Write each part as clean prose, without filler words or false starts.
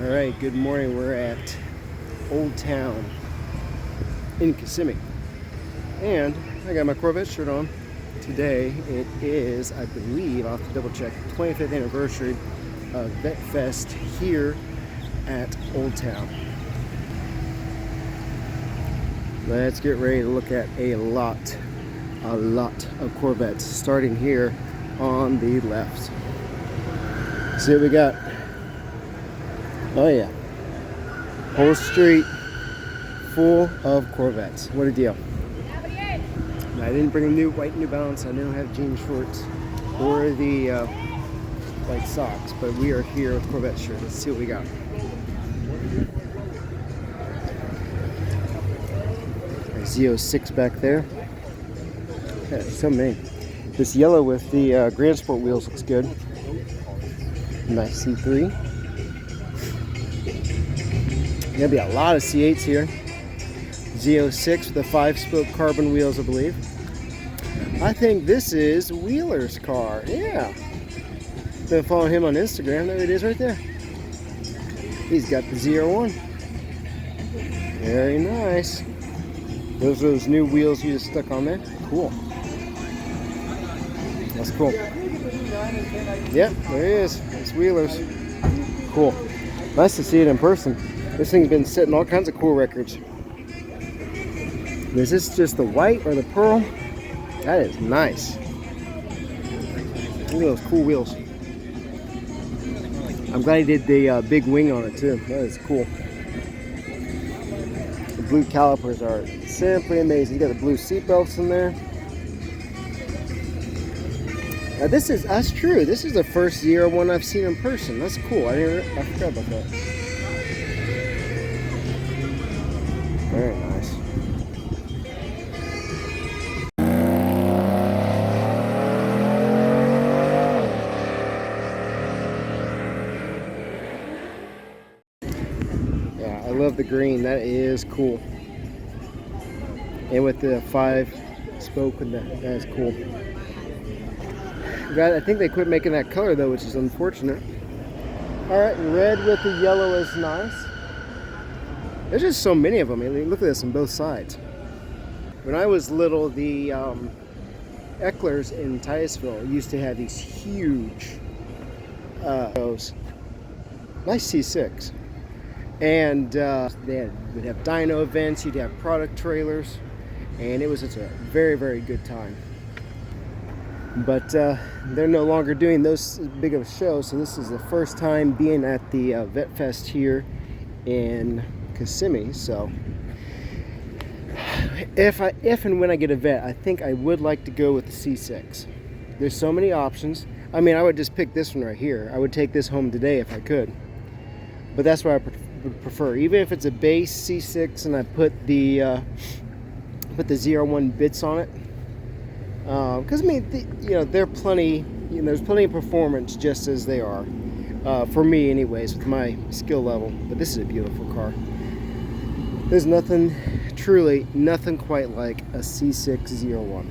Alright, good morning. We're at Old Town in Kissimmee. And I got my Corvette shirt on. Today it is, I believe, I'll have to double check, 25th anniversary of VetteFest here at Old Town. Let's get ready to look at a lot of Corvettes, starting here on the left. See what we got. Oh yeah, whole street full of Corvettes. What a deal. I didn't bring a new white New Balance. I don't have jean shorts or the white socks, but we are here with Corvette shirt. Let's see what we got. Z06 back there. Yeah, so many. This yellow with the Grand Sport wheels looks good. Nice C3. There'll be a lot of C8s here. Z06 with the 5-spoke carbon wheels, I believe. I think this is Wheeler's car. Yeah. Been following him on Instagram. There it is right there. He's got the Z01. Very nice. Those are those new wheels you just stuck on there. Cool. That's cool. Yep, there he is. It's Wheeler's. Cool. Nice to see it in person. This thing's been setting all kinds of cool records. Is this just the white or the pearl? That is nice. Look at those cool wheels. I'm glad he did the big wing on it too. That is cool. The blue calipers are simply amazing. You got the blue seat belts in there. Now that's true. This is the first Z01 I've seen in person. That's cool. I forgot about that. Very nice. Yeah, I love the green. That is cool. And with the 5-spoke, that is cool. I think they quit making that color though, which is unfortunate. Alright, red with the yellow is nice. There's just so many of them. I mean, look at this on both sides. When I was little, the Ecklers in Titusville used to have these huge nice C6. And would have dyno events, you'd have product trailers, and it was just a very, very good time. But they're no longer doing those big of a show, so this is the first time being at the VetteFest here in Kissimmee. So if and when I get a vet, I think I would like to go with the C6. There's so many options. I mean, I would just pick this one right here. I would take this home today if I could. But that's what I would prefer. Even if it's a base C6 and I put the Z01 bits on it. Because I mean, they're plenty. There's plenty of performance just as they are, for me, anyways, with my skill level. But this is a beautiful car. There's truly nothing quite like a C6 Z01.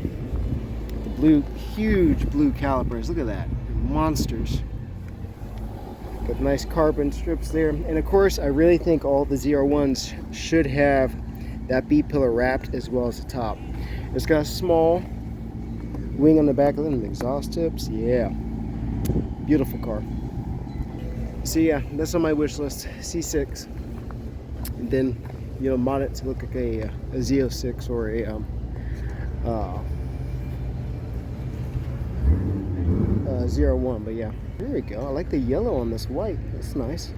The huge blue calipers. Look at that, monsters. Got nice carbon strips there, and of course, I really think all the Z01s should have that B-pillar wrapped as well as the top. It's got a small wing on the back of them, the exhaust tips. Yeah, beautiful car. So yeah, that's on my wish list, C6. And then mod it to look like a Z06 or a Z01. But yeah, there we go. I like the yellow on this white. That's nice.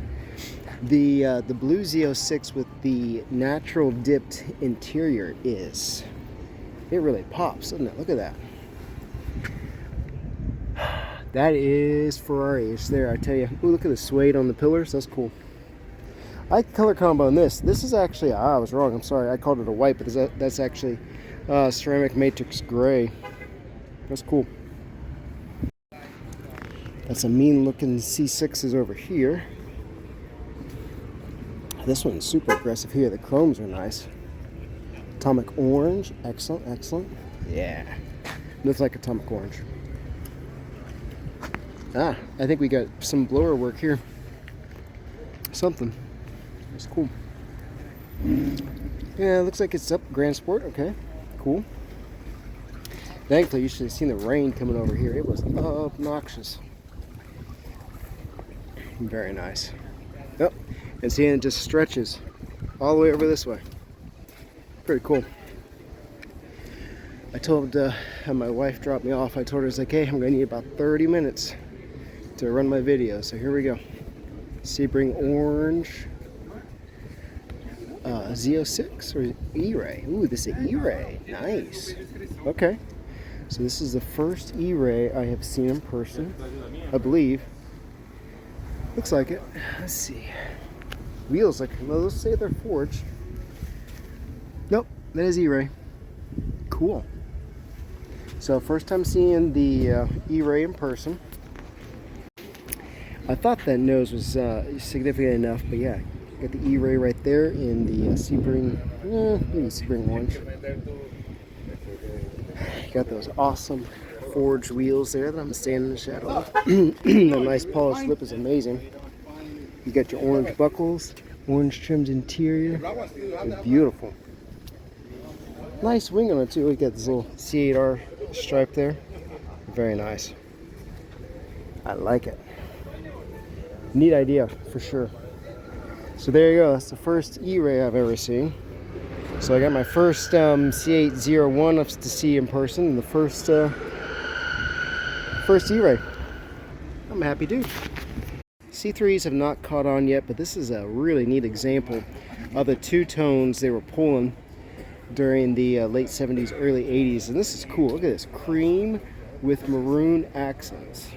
The blue Z06 with the natural dipped interior it really pops, doesn't it? Look at that. That is Ferrari-ish there, I tell you. Ooh, look at the suede on the pillars. That's cool. I like the color combo on this. This is actually, I was wrong. I'm sorry. I called it a white, but that's actually ceramic matrix gray. That's cool. That's a mean-looking C6s over here. This one's super aggressive here. The chromes are nice. Atomic orange. Excellent, excellent. Yeah. Looks like atomic orange. I think we got some blower work here. something. It's cool. Yeah, it looks like it's up Grand Sport. Okay, cool. Thankfully, you should have seen the rain coming over here. It was obnoxious. Very nice. Yep, and seeing it just stretches all the way over this way. Pretty cool. I told my wife dropped me off. I told her, I was like, hey, I'm gonna need about 30 minutes to run my video. So here we go. Sebring Orange Z06 or E-Ray. Ooh, this is E-Ray. Nice. Okay. So this is the first E-Ray I have seen in person, I believe. Looks like it. Let's see. Wheels, like, well, let's say they're forged. Nope, that is E-Ray. Cool. So first time seeing the E-Ray in person. I thought that nose was significant enough, but yeah, got the E-Ray right there in the Sebring, maybe Sebring Orange. Got those awesome forged wheels there that I'm standing in the shadow of. The nice polished lip is amazing. You got your orange buckles, orange trimmed interior. It's beautiful. Nice wing on it too. We got this little C8R stripe there. Very nice. I like it. Neat idea for sure. So there you go. That's the first E-Ray I've ever seen. So I got my first C801 to see in person, and the first E-Ray. I'm a happy dude. C3s have not caught on yet, but this is a really neat example of the two tones they were pulling during the late 70s, early 80s, and this is cool. Look at this, cream with maroon accents.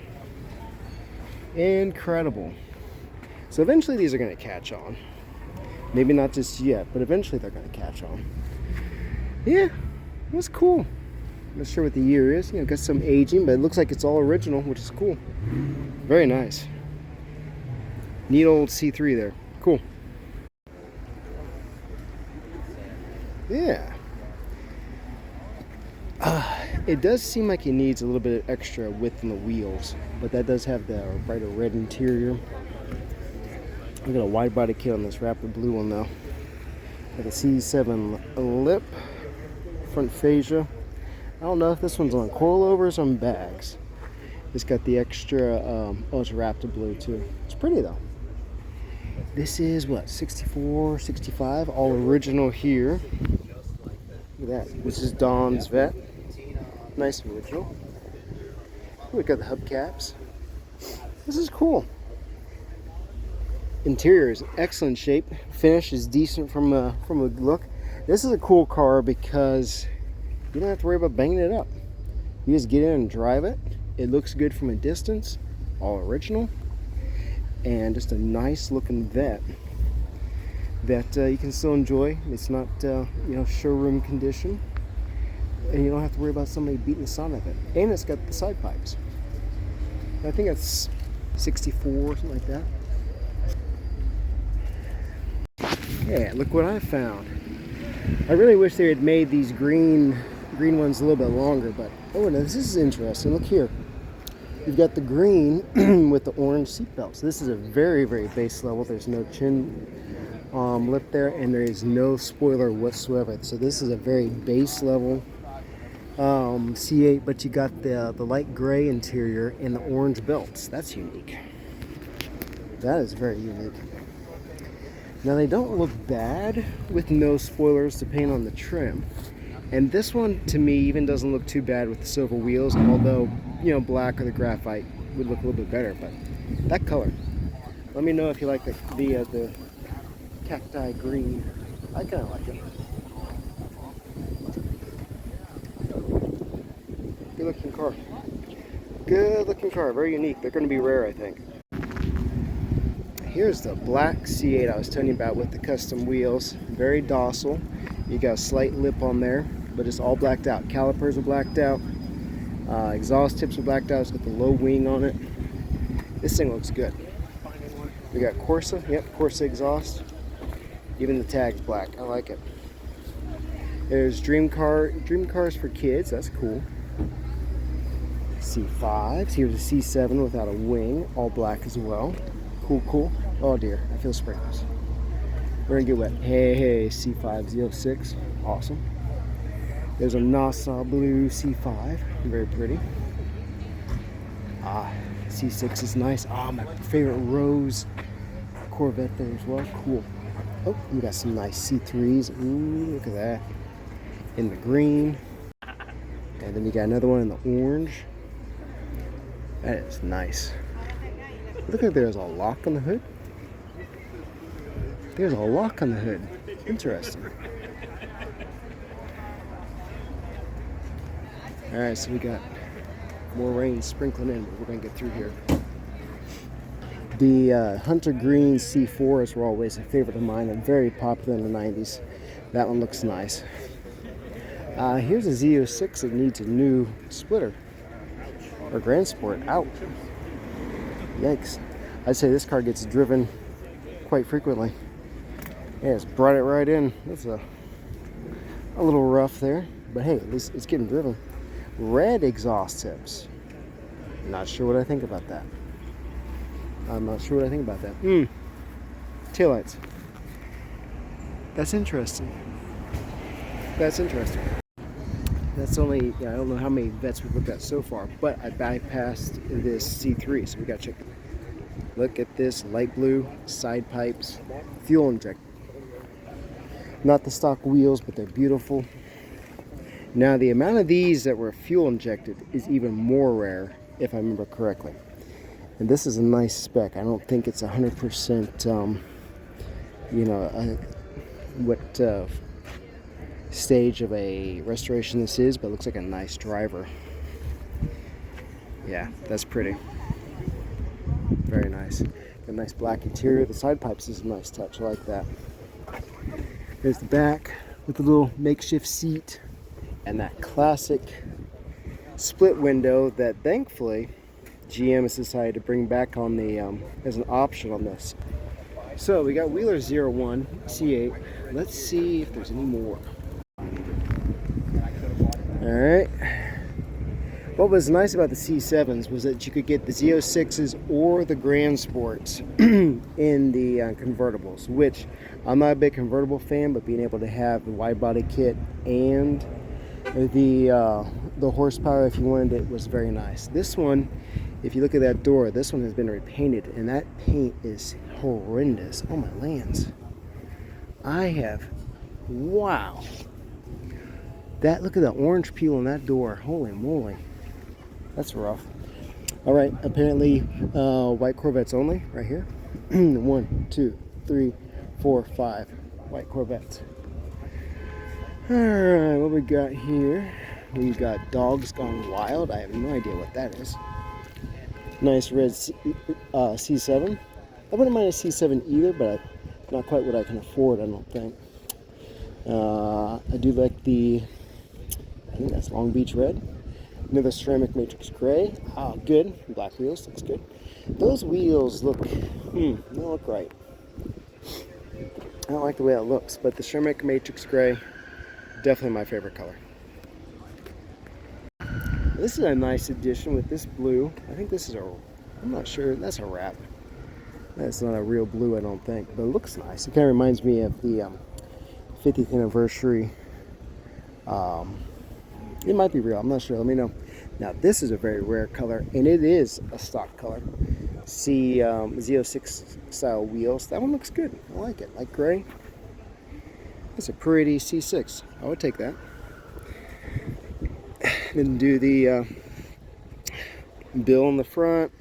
Incredible. So eventually these are going to catch on. Maybe not just yet, but eventually they're going to catch on. Yeah, that's cool. I'm not sure what the year is. You know, got some aging, but it looks like it's all original, which is cool. Very nice. Neat old C3 there. Cool. Yeah. It does seem like it needs a little bit of extra width in the wheels, but that does have the brighter red interior. I got a wide body kit on this Raptor blue one though. Got a C7 lip, front fascia. I don't know if this one's on coilovers or on bags. It's got the extra, oh, it's Raptor blue too. It's pretty though. This is what, 64, 65, all original here. Look at that. This is Don's Vet. Nice original. We got the hubcaps. This is cool. Interior is in excellent shape. Finish is decent from a look. This is a cool car because you don't have to worry about banging it up. You just get in and drive it. It looks good from a distance. All original. And just a nice looking vet that you can still enjoy. It's not showroom condition, and you don't have to worry about somebody beating the sun out of it. And it's got the side pipes. I think that's 64, something like that. Yeah, look what I found. I really wish they had made these green ones a little bit longer, but oh no, this is interesting. Look here. You've got the green with the orange seat belts. This is a very, very base level. There's no chin lip there, and there is no spoiler whatsoever. So this is a very base level C8, but you got the light gray interior and the orange belts. That's unique. That is very unique. Now they don't look bad with no spoilers to paint on the trim. And this one, to me, even doesn't look too bad with the silver wheels, although, you know, black or the graphite would look a little bit better. But that color, let me know if you like the cacti green. I kind of like it. Good looking car. Good looking car, very unique. They're going to be rare, I think. Here's the black C8 I was telling you about with the custom wheels. Very docile. You got a slight lip on there, but it's all blacked out. Calipers are blacked out. Exhaust tips are blacked out. It's got the low wing on it. This thing looks good. We got Corsa. Yep, Corsa exhaust. Even the tag's black. I like it. There's dream cars for kids. That's cool. C5s. Here's a C7 without a wing, all black as well. Cool, cool. Oh dear, I feel sprinkles. We're gonna get wet. Hey, C5 Z06, awesome. There's a Nassau Blue C5, very pretty. C6 is nice. My favorite rose Corvette there as well, cool. Oh, we got some nice C3s. Ooh, look at that. In the green. And then you got another one in the orange. That is nice. Look like there's a lock on the hood. There's a lock on the hood. Interesting. Alright, so we got more rain sprinkling in, but we're going to get through here. The Hunter Green C4s were always a favorite of mine and very popular in the 90s. That one looks nice. Here's a Z06 that needs a new splitter. Or Grand Sport. Out. Yikes. I'd say this car gets driven quite frequently. Yeah, it's brought it right in. That's a little rough there. But hey, at least it's getting driven. Red exhaust tips. Not sure what I think about that. I'm not sure what I think about that. Taillights. That's interesting. That's interesting. That's only, I don't know how many vets we've looked at so far, but I bypassed this C3, so we got to check it. Look at this light blue, side pipes, fuel injected. Not the stock wheels, but they're beautiful. Now the amount of these that were fuel injected is even more rare, if I remember correctly. And this is a nice spec. I don't think it's 100%, what stage of a restoration this is, but it looks like a nice driver. Yeah, that's pretty. Very nice. A nice black interior. The side pipes is a nice touch. I like that. There's the back with the little makeshift seat and that classic split window that thankfully GM has decided to bring back on the as an option on this. So we got Wheeler 01 C8. Let's see if there's any more. Alright. What was nice about the C7s was that you could get the Z06s or the Grand Sports in the convertibles, which I'm not a big convertible fan, but being able to have the wide body kit and the horsepower if you wanted it was very nice. This one, if you look at that door, this one has been repainted and that paint is horrendous. Oh my lands. Wow. Look at the orange peel on that door. Holy moly. That's rough. Alright, apparently white Corvettes only, right here. 1, 2, 3, 4, 5 white Corvettes. Alright, what we got here? We got Dogs Gone Wild. I have no idea what that is. Nice red C7. I wouldn't mind a C7 either, but not quite what I can afford, I don't think. I do like I think that's Long Beach red. Another ceramic matrix gray. Good. Black wheels, looks good. Those wheels look, they don't look right. I don't like the way it looks, but the ceramic matrix gray, definitely my favorite color. This is a nice addition with this blue. I think this is I'm not sure, that's a wrap. That's not a real blue, I don't think, but it looks nice. It kind of reminds me of the 50th anniversary. It might be real, I'm not sure, let me know. Now this is a very rare color, and it is a stock color. Z06 style wheels. That one looks good, I like it, like gray. That's a pretty C6, I would take that. Then do the bill on the front.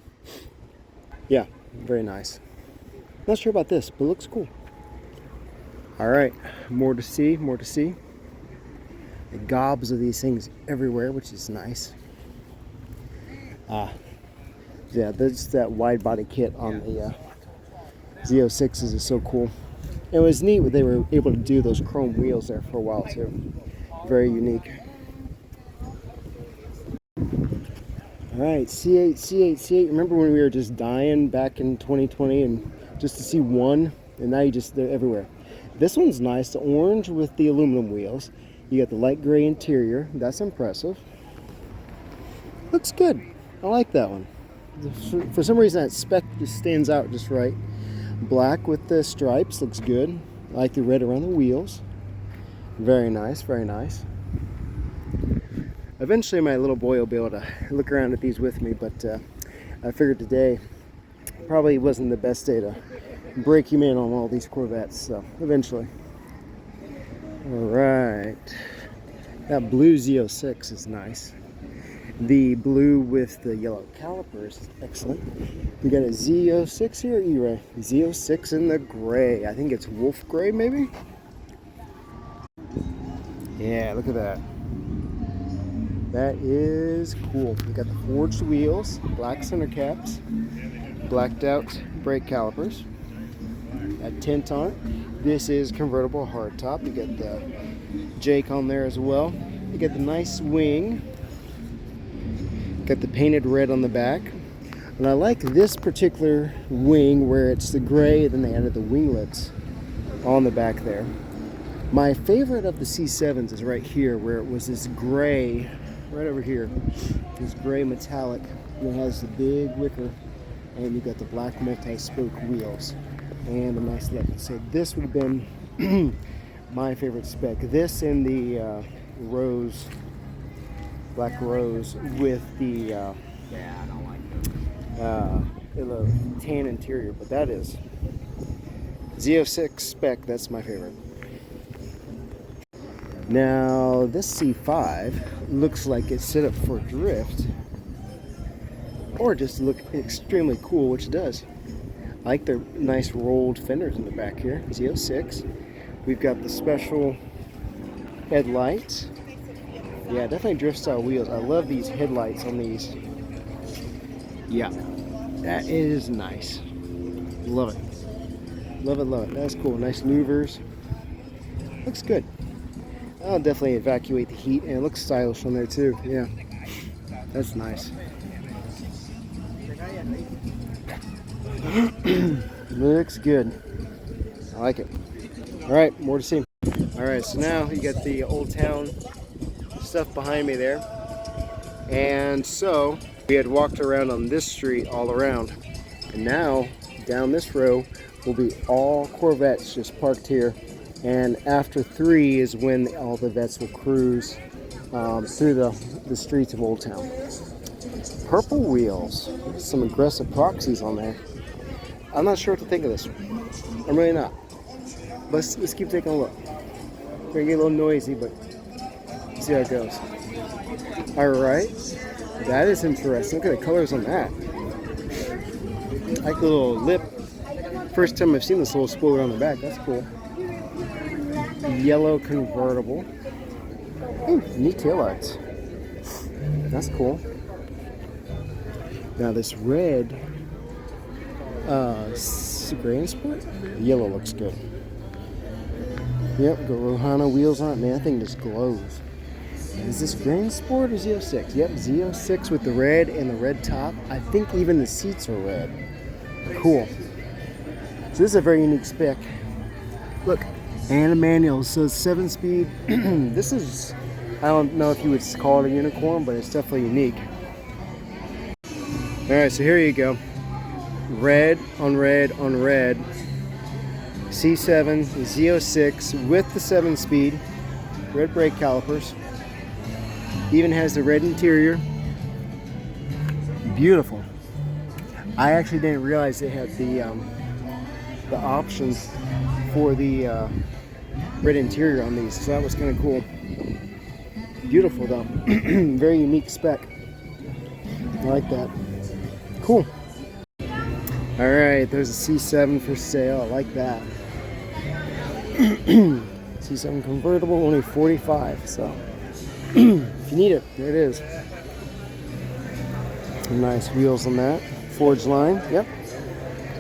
Yeah, very nice. Not sure about this, but it looks cool. Alright, more to see, more to see. The gobs of these things everywhere, which is nice. Yeah, that's that wide body kit on the Z06s is so cool. It was neat that they were able to do those chrome wheels there for a while too. Very unique. Alright, C8. Remember when we were just dying back in 2020 and just to see one, and now they're everywhere. This one's nice, the orange with the aluminum wheels. You got the light gray interior. That's impressive. Looks good. I like that one. For some reason, that spec just stands out just right. Black with the stripes, looks good. I like the red around the wheels. Very nice, very nice. Eventually my little boy will be able to look around at these with me, but I figured today probably wasn't the best day to break him in on all these Corvettes, so eventually. Alright, that blue Z06 is nice. The blue with the yellow calipers is excellent. We got a Z06 here, E-Ray. Z06 in the gray. I think it's wolf gray, maybe? Yeah, look at that. That is cool. We got the forged wheels, black center caps, blacked out brake calipers. Got tint on it. This is convertible hardtop. You get the Jake on there as well. You get the nice wing. Got the painted red on the back. And I like this particular wing where it's the gray, then they added the winglets on the back there. My favorite of the C7s is right here, where it was this gray, right over here, this gray metallic. And it has the big wicker, and you got the black multi-spoke wheels and a nice look. So this would have been my favorite spec. This and the rose, black rose with the tan interior, but that is Z06 spec. That's my favorite. Now this C5 looks like it's set up for drift, or just to look extremely cool, which it does. I like the nice rolled fenders in the back here. Z06. We've got the special headlights. Yeah, definitely drift style wheels. I love these headlights on these. Yeah, that is nice. Love it. Love it, love it. That's cool. Nice louvers. Looks good. I'll definitely evacuate the heat, and it looks stylish on there too. Yeah, that's nice. Looks good. I like it. All right, more to see. All right, so now you got the Old Town stuff behind me there, and so we had walked around on this street all around, and now down this row will be all Corvettes just parked here. And after 3 is when all the vets will cruise through the streets of Old Town. Purple wheels. Some aggressive proxies on there. I'm not sure what to think of this one. I'm really not. Let's keep taking a look. It's gonna get a little noisy, but see how it goes. Alright. That is interesting. Look at the colors on that. I like the little lip. First time I've seen this little spoiler on the back. That's cool. Yellow convertible. Ooh, neat taillights. That's cool. Now this red Grand Sport, yellow looks good. Yep, got Rohana wheels on it. Man, that thing just glows. Is this Grand Sport or Z06? Yep, Z06 with the red and the red top. I think even the seats are red. Cool. So this is a very unique spec. Look. And a manual, so 7-speed. This is, I don't know if you would call it a unicorn, but it's definitely unique. Alright, so here you go. Red on red on red. C7 Z06 with the 7-speed. Red brake calipers. Even has the red interior. Beautiful. I actually didn't realize they had the options for the red interior on these, so that was kind of cool. Beautiful though. Very unique spec. I like that. Cool. Alright, there's a C7 for sale. I like that. C7 convertible, only $45, so if you need it, there it is. Nice wheels on that. Forged line, yep.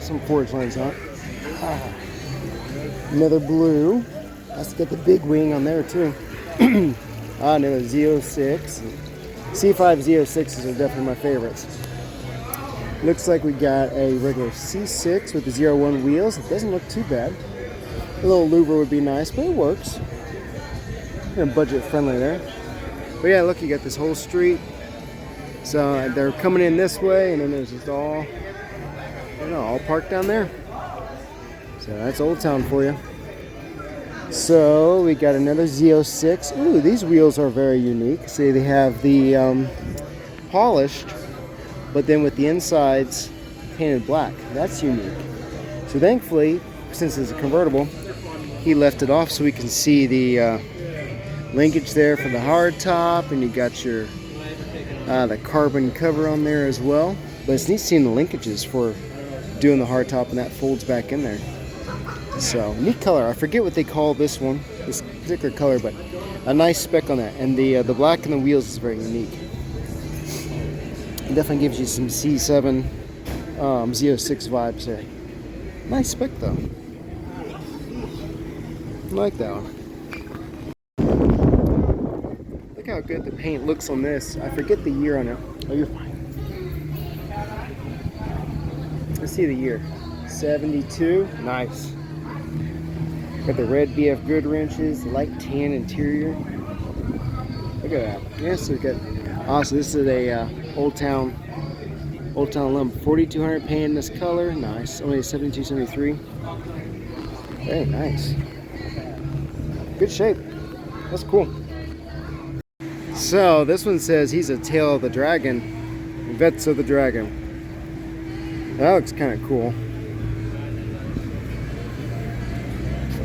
Some forged lines on it. Another blue. Let's get the big wing on there too. Another Z06. C5 Z06s are definitely my favorites. Looks like we got a regular C6 with the 01 wheels. It doesn't look too bad. A little louver would be nice, but it works. Kind of budget friendly there. But yeah, look, you got this whole street. So they're coming in this way, and then there's just all, I don't know, all parked down there. So that's Old Town for you. So we got another Z06. Ooh, these wheels are very unique. See, they have the polished, but then with the insides painted black. That's unique. So thankfully, since it's a convertible, he left it off so we can see the linkage there for the hard top, and you got your the carbon cover on there as well. But it's neat seeing the linkages for doing the hard top, and that folds back in there. So neat color. I forget what they call this one, this particular color, but a nice spec on that. And the black in the wheels is very unique. It definitely gives you some C7 Z06 vibes there. Nice spec though. I like that one. Look how good the paint looks on this. I forget the year on it. Oh, you're fine. Let's see the year. 72. Nice. Got the red BF grid wrenches, light tan interior. Look at that. Yes, we got. Also, this is a Old Town lump. 4200 paint in this color. Nice. Only 7273. Very nice. Good shape. That's cool. So this one says he's a tail of the dragon. Vets of the dragon. That looks kind of cool.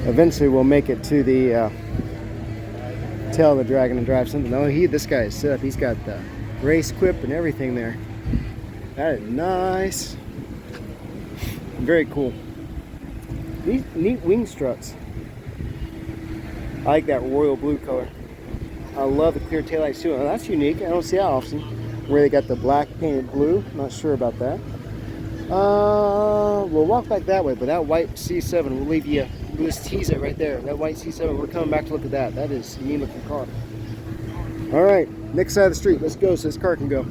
Eventually we'll make it to the tail of the dragon and drive something. Oh, this guy is set up. He's got the race quip and everything there. That is nice. Very cool. Neat wing struts. I like that royal blue color. I love the clear taillights too. Oh, that's unique. I don't see that often. Where they got the black painted blue. Not sure about that. We'll walk back that way, but that white C7 will leave you. We'll just tease it right there. That white C7, we're coming back to look at that. That is a neat looking car. Alright, next side of the street. Let's go so this car can go.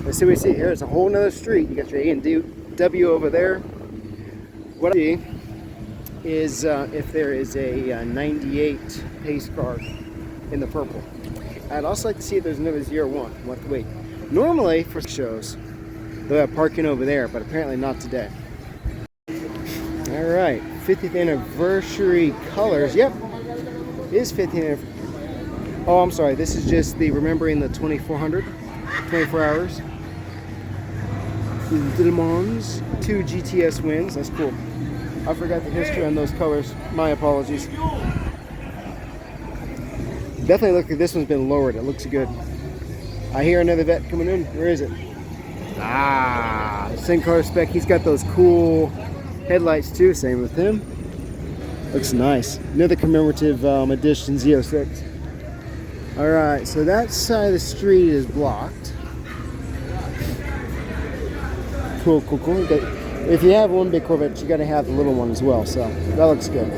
Let's see what we see. Here's a whole nother street. You got your A and W over there. What I see is if there is a 98 pace car in the purple. I'd also like to see if there's another 01. We'll have to wait. Normally, for shows, they'll have parking over there, but apparently not today. Alright, 50th anniversary colors. Yep, it is 50th anniversary. Oh, I'm sorry. This is just the remembering the 2400, 24 hours. Le Mans, 2 GTS wins. That's cool. I forgot the history on those colors. My apologies. Definitely look like this one's been lowered. It looks good. I hear another vet coming in. Where is it? Ah, same color spec. He's got those cool headlights too. Same with him. Looks nice. Another commemorative edition Z06. Alright, so that side of the street is blocked. Cool, cool, cool. If you have one big Corvette, you got to have the little one as well. So that looks good.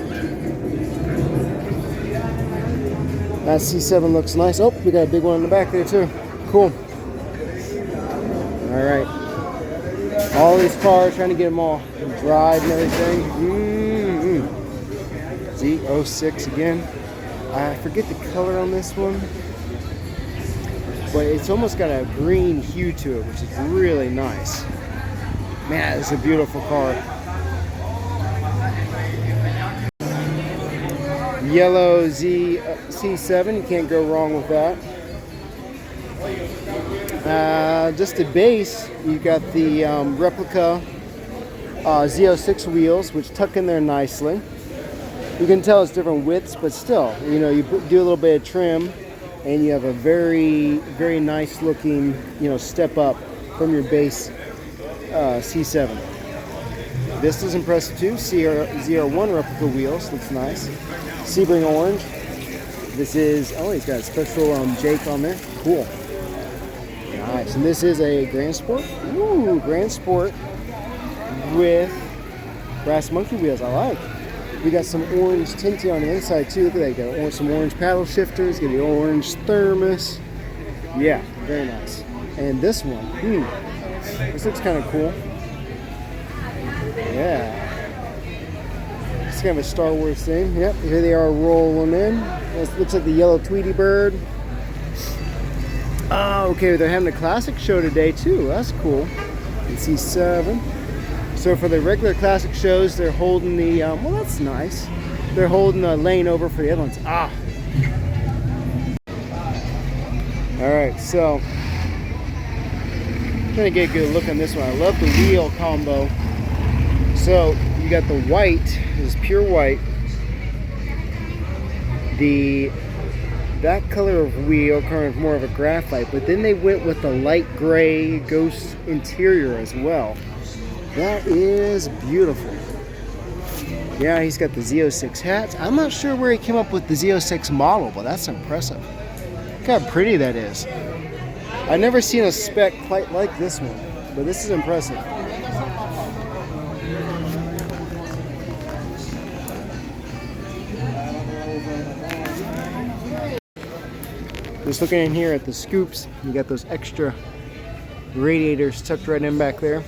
That C7 looks nice. Oh, we got a big one in the back there too. Cool. All right. All these cars, trying to get them all dried and everything. Z06 again. I forget the color on this one, but it's almost got a green hue to it, which is really nice. Man, it's a beautiful car. Yellow C7, you can't go wrong with that. Just the base, you got the replica Z06 wheels, which tuck in there nicely. You can tell it's different widths, but still, you know, you do a little bit of trim, and you have a very, very nice looking, you know, step up from your base C7. This is impressive too. ZR1 replica wheels, looks nice. Sebring orange. This is, oh, he's got a special Jake on there. Cool. Nice. And this is a Grand Sport. Ooh, Grand Sport with brass monkey wheels. I like. We got some orange tinting on the inside too. Look at that. You got some orange paddle shifters. Get the orange thermos. Yeah, very nice. And this one, this looks kind of cool. Yeah. It's kind of a Star Wars thing. Yep, here they are rolling in. This looks like the yellow Tweety bird. Oh, okay, they're having a classic show today too. That's cool. You see 7. So for the regular classic shows, they're holding the, well, that's nice. They're holding the lane over for the other ones. Ah. All right, so I'm gonna get a good look on this one. I love the wheel combo. So you got the white, this is pure white. That color of wheel, kind of more of a graphite, but then they went with the light gray ghost interior as well. That is beautiful. Yeah, he's got the Z06 hats. I'm not sure where he came up with the Z06 model, but that's impressive. Look how pretty that is. I've never seen a spec quite like this one, but this is impressive. Just looking in here at the scoops, you got those extra radiators tucked right in back there.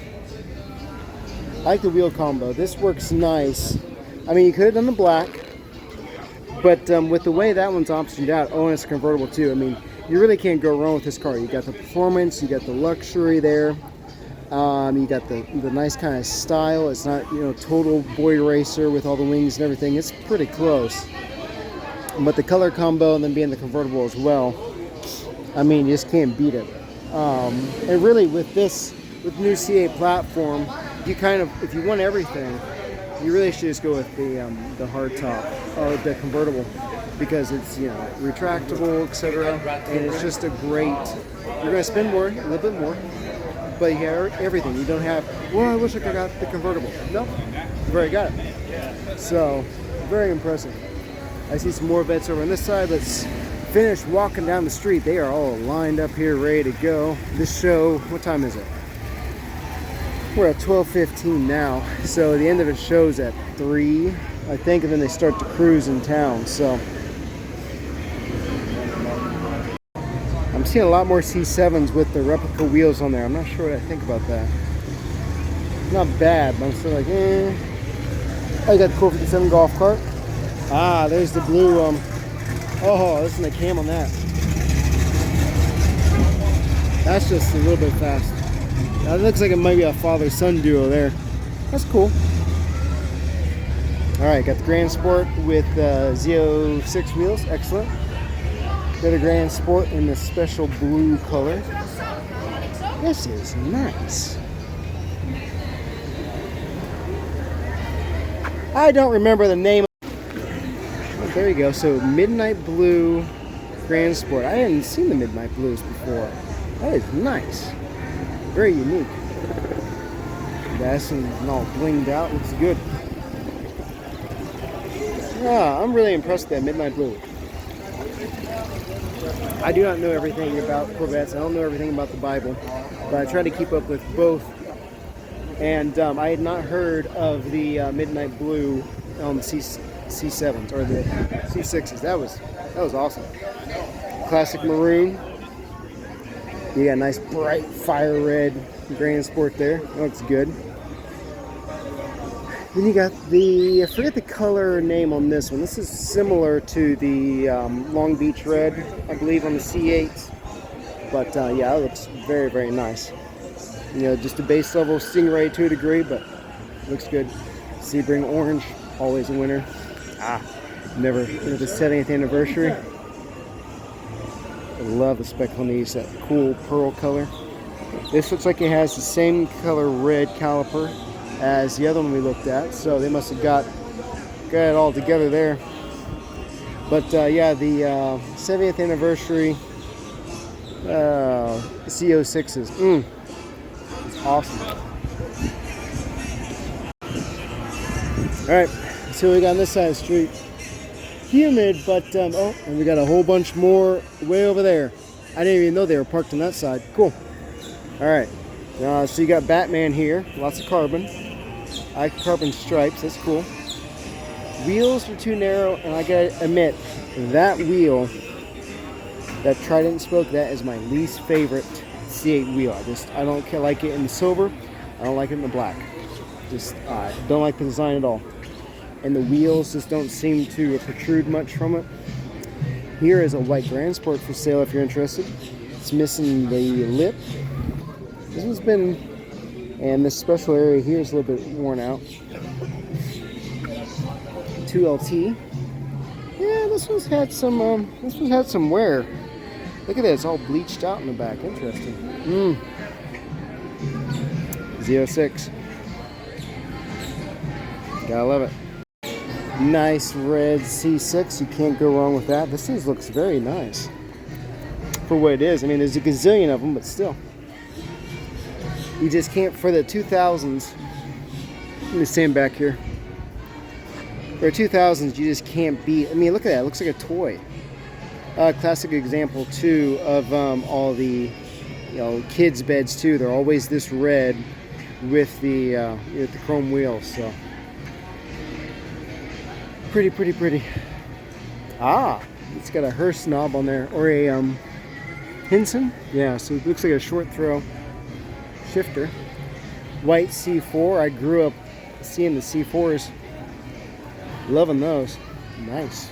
I like the wheel combo. This works nice. I mean, you could have done the black, but with the way that one's optioned out, oh, and it's convertible too. I mean, you really can't go wrong with this car. You got the performance, you got the luxury there, you got the nice kind of style. It's not, you know, total boy racer with all the wings and everything. It's pretty close. But the color combo and then being the convertible as well, I mean, you just can't beat it. And really with this, with the new C8 platform, you kind of, if you want everything, you really should just go with the hard top or the convertible, because it's, you know, retractable, etc. And it's just a great, you're going to spend more, a little bit more, but you have everything. You don't have, well, I wish I could have got the convertible. Nope, you've already got it. So, very impressive. I see some more vets over on this side. Let's finish walking down the street. They are all lined up here, ready to go. This show, what time is it? We're at 12:15 now. So the end of it shows at 3, I think, and then they start to cruise in town. So I'm seeing a lot more C7s with the replica wheels on there. I'm not sure what I think about that. Not bad, but I'm still like, eh. Oh, you got the cool 57 golf cart. Ah, there's the blue, oh, listen to the cam on that. That's just a little bit fast. That looks like it might be a father-son duo there. That's cool. Alright, got the Grand Sport with Z06 wheels, excellent. Got a Grand Sport in the special blue color. This is nice. I don't remember the name. There you go. So Midnight Blue Grand Sport. I hadn't seen the Midnight Blues before. That is nice. Very unique. That's all blinged out. Looks good. Yeah, I'm really impressed with that Midnight Blue. I do not know everything about Corvettes. I don't know everything about the Bible, but I try to keep up with both. And I had not heard of the Midnight Blue C7s or the C6s. That was awesome. Classic maroon. You got a nice bright fire red Grand Sport there. That looks good. Then you got the, I forget the color name on this one. This is similar to the Long Beach Red, I believe, on the C8s. But yeah, it looks very, very nice. You know, just a base level Stingray to a degree, but looks good. Sebring Orange, always a winner. Never the 70th anniversary. I love the spec on these, that cool pearl color. This looks like it has the same color red caliper as the other one we looked at, so they must have got it all together there. But yeah, the 70th anniversary CO6s. It's awesome. Alright, so we got on this side of the street. Humid, but oh, and we got a whole bunch more way over there. I didn't even know they were parked on that side. Cool. Alright, so you got Batman here, lots of carbon. I like carbon stripes, that's cool. Wheels are too narrow, and I gotta admit, that wheel, that Trident spoke, that is my least favorite C8 wheel. I don't like it in the silver, I don't like it in the black. I don't like the design at all. And the wheels just don't seem to protrude much from it. Here is a white Grand Sport for sale if you're interested. It's missing the lip. This one's been And this special area here is a little bit worn out. 2LT. Yeah, this one's had some wear. Look at that, it's all bleached out in the back. Interesting. Z06. Gotta love it. Nice red C6. You can't go wrong with that. This thing looks very nice for what it is. I mean, there's a gazillion of them, but still. You just can't, for the 2000s. Let me stand back here. For 2000s, you just can't beat. I mean, look at that. It looks like a toy. Classic example too of all the, kids' beds too. They're always this red with the chrome wheels. So pretty. Ah, it's got a Hearst knob on there, or a Hinson. Yeah, so it looks like a short throw shifter. White C4. I grew up seeing the C4s. Loving those. Nice.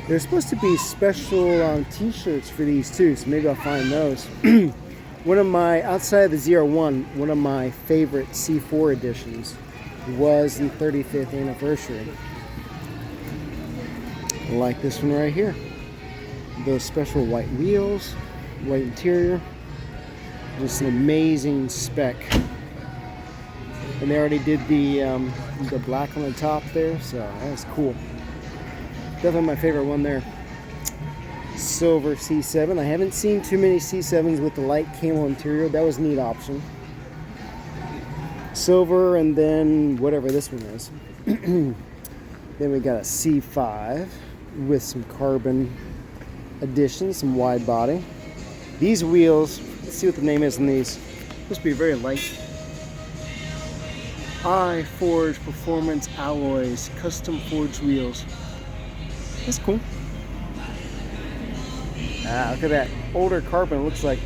There's supposed to be special t-shirts for these too, so maybe I'll find those. One of my, outside of the ZR1, one of my favorite C4 editions was the 35th anniversary. Like this one right here. Those special white wheels, white interior. Just an amazing spec. And they already did the black on the top there, so that's cool. Definitely my favorite one there. Silver C7. I haven't seen too many C7s with the light camel interior. That was a neat option. Silver, and then whatever this one is. Then we got a C5 with some carbon additions, some wide body. These wheels, let's see what the name is on these. Supposed to be very light. iForge Performance Alloys, custom forged wheels. That's cool. Ah, look at that older carbon. It looks like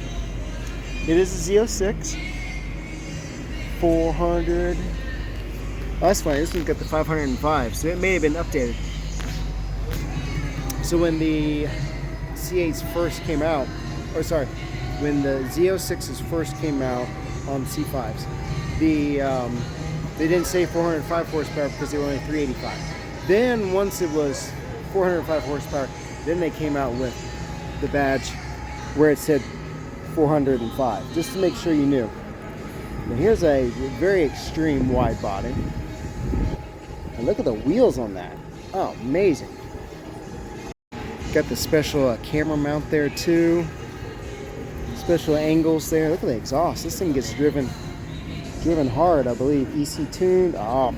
it is a Z06. 400. Oh, that's funny. This one's got the 505, so it may have been updated. So when the C8s first came out, or sorry, when the Z06s first came out on C5s, they didn't say 405 horsepower because they were only 385. Then once it was 405 horsepower, then they came out with the badge where it said 405, just to make sure you knew. Now here's a very extreme wide body. And look at the wheels on that. Oh, amazing. Got the special camera mount there too. Special angles there. Look at the exhaust. This thing gets driven hard, I believe. EC tuned. Oh,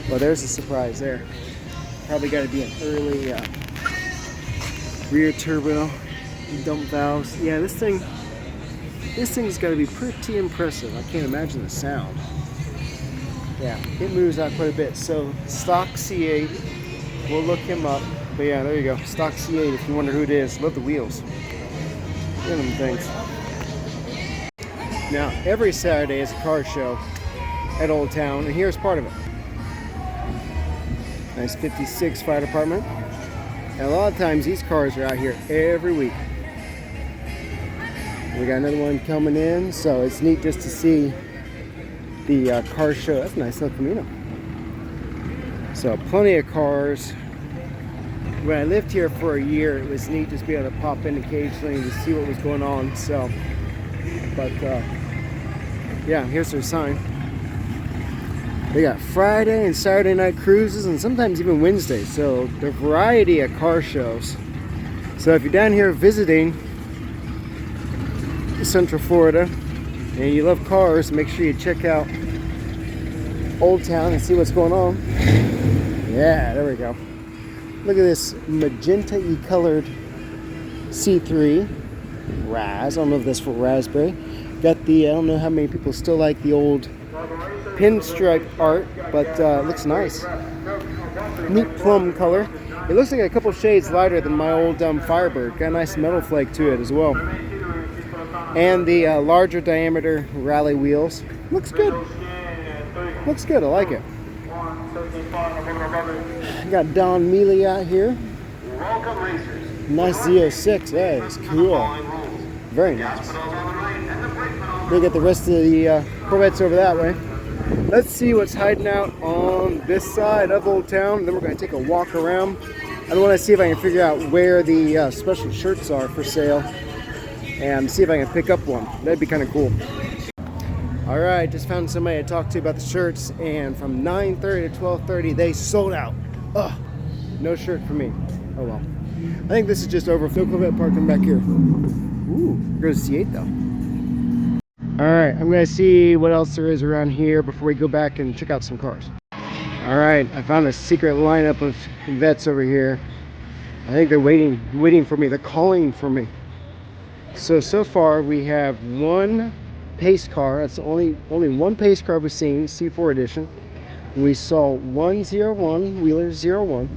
well, there's a surprise there. Probably got to be an early rear turbo, dump valves. Yeah, this thing's got to be pretty impressive. I can't imagine the sound. Yeah, it moves out quite a bit. So stock C8, we'll look him up. But yeah, there you go. Stock C8 if you wonder who it is. Love the wheels. Look at them things. Now, every Saturday is a car show at Old Town, and here's part of it. Nice 56 fire department. And a lot of times these cars are out here every week. We got another one coming in, so it's neat just to see the car show. That's a nice little Camino. So plenty of cars. When I lived here for a year, it was neat just to be able to pop in occasionally to see what was going on. So, but yeah, here's their sign. They got Friday and Saturday night cruises, and sometimes even Wednesday. So the variety of car shows. So if you're down here visiting Central Florida and you love cars, make sure you check out Old Town and see what's going on. Yeah, there we go. Look at this magenta-y colored C3 Raz. I don't know if that's for raspberry. Got the, I don't know how many people still like the old pinstripe art, but it looks nice. Neat plum color. It looks like a couple shades lighter than my old Firebird. Got a nice metal flake to it as well. And the larger diameter rally wheels. Looks good. Looks good, I like it. Got Don Mealy out here. Nice Z06, that is cool. Very nice. We'll get the rest of the Corvettes over that way. Let's see what's hiding out on this side of Old Town. Then we're going to take a walk around. I want to see if I can figure out where the special shirts are for sale and see if I can pick up one. That'd be kind of cool. All right, just found somebody to talk to about the shirts, and from 9:30 to 12:30 they sold out. Ugh, no shirt for me. Oh well. I think this is just over. No Corvette parking back here. Ooh, here goes C8 though. Alright, I'm going to see what else there is around here before we go back and check out some cars. Alright, I found a secret lineup of vets over here. I think they're waiting for me. They're calling for me. So far we have one pace car. That's only one pace car we've seen, C4 edition. We saw 101, Wheeler 01.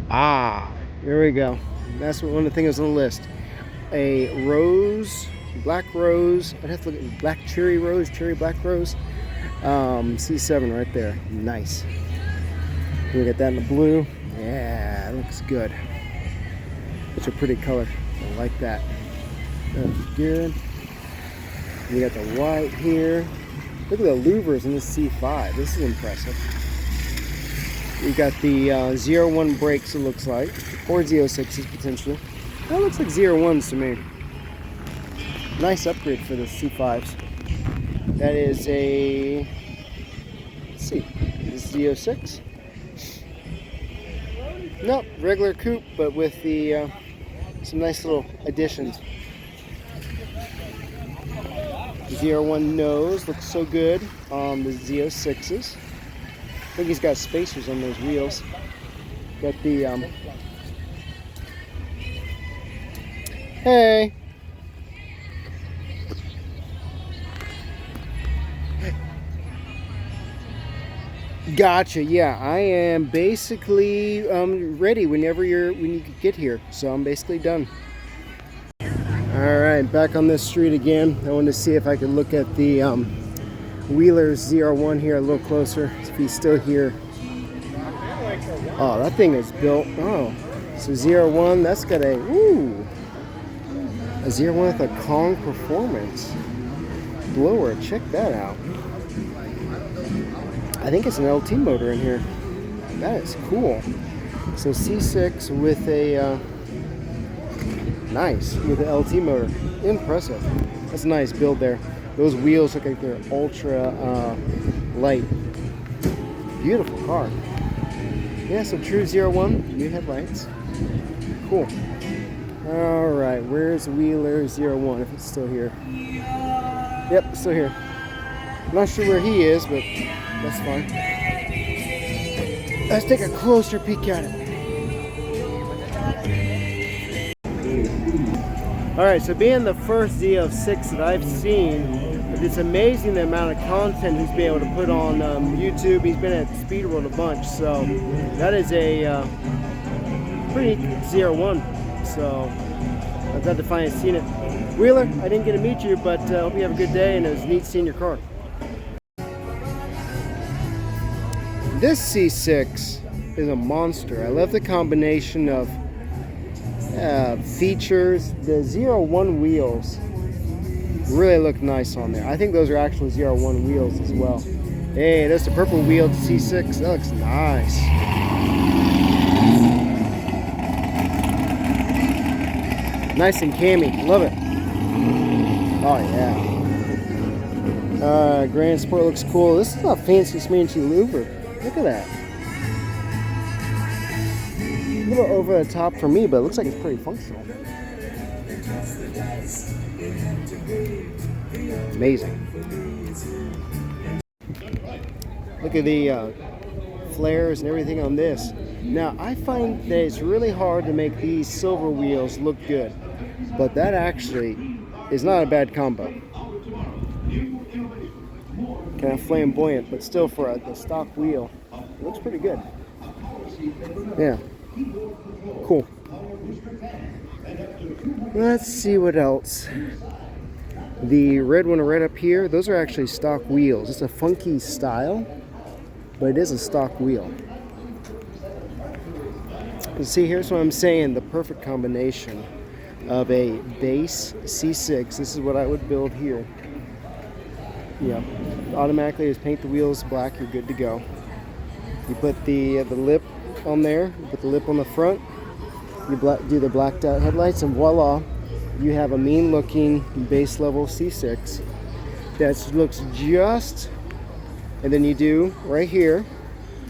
Ah, here we go. That's one of the things on the list. A rose, black rose, I'd have to look at black cherry rose, cherry black rose. C7 right there. Nice. We got that in the blue. Yeah, it looks good. Such a pretty color. I like that. That's good. We got the white here. Look at the louvers in this C5. This is impressive. We got the 01 brakes, it looks like, or 06s potentially. That looks like 01s to me. Nice upgrade for the C5s. That is a, let's see, this is 06. Nope, regular coupe, but with the some nice little additions. 01 nose looks so good on the Z06s. I think he's got spacers on those wheels. Got the hey. Gotcha. Yeah, I am basically ready when you get here. So I'm basically done. All right, back on this street again. I wanted to see if I could look at the Wheeler's 01 here a little closer. If he's still here. Oh, that thing is built. Oh, so 01. That's got a 01 with a Kong performance blower. Check that out. I think it's an LT motor in here. That is cool. So C6 with a nice with an LT motor. Impressive. That's a nice build there. Those wheels look like they're ultra light. Beautiful car. Yeah, so true 01. New headlights. Cool. All right, where's Wheeler 01? If it's still here. Yep, still here. I'm not sure where he is, but that's fine. Let's take a closer peek at it. Alright, so being the first Z06 that I've seen, it's amazing the amount of content he's been able to put on YouTube. He's been at Speed World a bunch, so that is a pretty 01. So I'm glad to finally seen it. Wheeler, I didn't get to meet you, but I hope you have a good day, and it was neat seeing your car. This C6 is a monster. I love the combination of features. The 01 wheels really look nice on there. I think those are actual 01 wheels as well. Hey, that's the purple wheeled C6. That looks nice. Nice and cammy. Love it. Oh yeah. Grand Sport looks cool. This is a fancy smancy louver. Look at that. A little over the top for me, but it looks like it's pretty functional. Amazing. Look at the flares and everything on this. Now, I find that it's really hard to make these silver wheels look good, but that actually is not a bad combo. Kind of flamboyant, but still for the stock wheel, it looks pretty good. Yeah. Cool. Let's see what else. The red one right up here, those are actually stock wheels. It's a funky style, but it is a stock wheel. You see, here's what I'm saying, the perfect combination of a base C6. This is what I would build here. Yeah, automatically just paint the wheels black, you're good to go. You put the lip on there, you put the lip on the front, you do the blacked out headlights, and voila, you have a mean looking base level C6 that looks just, and then you do right here.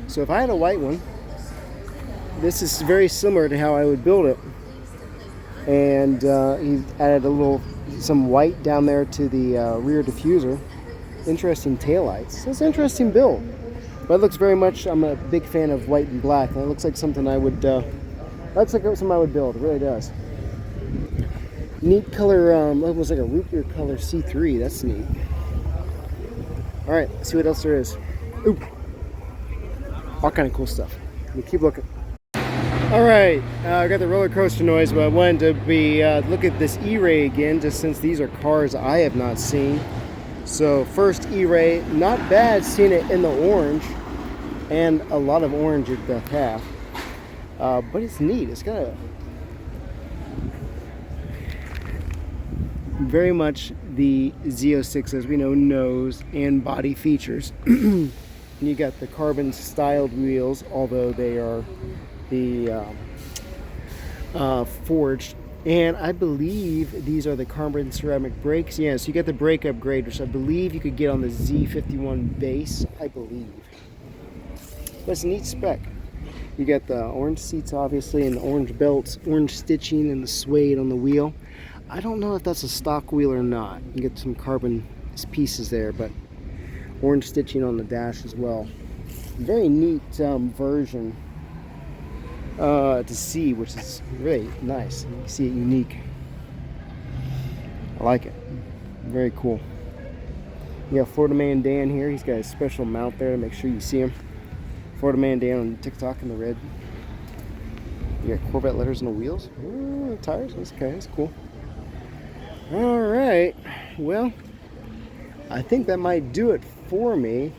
So if I had a white one, this is very similar to how I would build it. And he added some white down there to the rear diffuser. Interesting taillights. It's an interesting build. But it looks very much, I'm a big fan of white and black, and it looks like something I would, something I would build. It really does. Neat color, almost like a root beer color C3. That's neat. All right, let's see what else there is. Ooh, all kind of cool stuff. We keep looking. All right, I got the roller coaster noise, but I wanted to look at this E-Ray again, just since these are cars I have not seen. So first E-Ray, not bad seeing it in the orange, and a lot of orange at the half. But it's neat. It's got a very much the Z06, as we know, nose and body features. And you got the carbon styled wheels, although they are the forged, and I believe these are the carbon ceramic brakes. Yeah, so you get the brake upgrade, which I believe you could get on the Z51 base, I believe. But it's a neat spec. You got the orange seats, obviously, and the orange belts, orange stitching, and the suede on the wheel. I don't know if that's a stock wheel or not. You get some carbon pieces there, but orange stitching on the dash as well. Very neat version to see, which is really nice. You can see it unique. I like it. Very cool. You got Florida Man Dan here. He's got a special mount there to make sure you see him. Florida Man Dan on TikTok in the red. You got Corvette letters on the wheels. Ooh, tires. That's okay. That's cool. All right. Well, I think that might do it for me.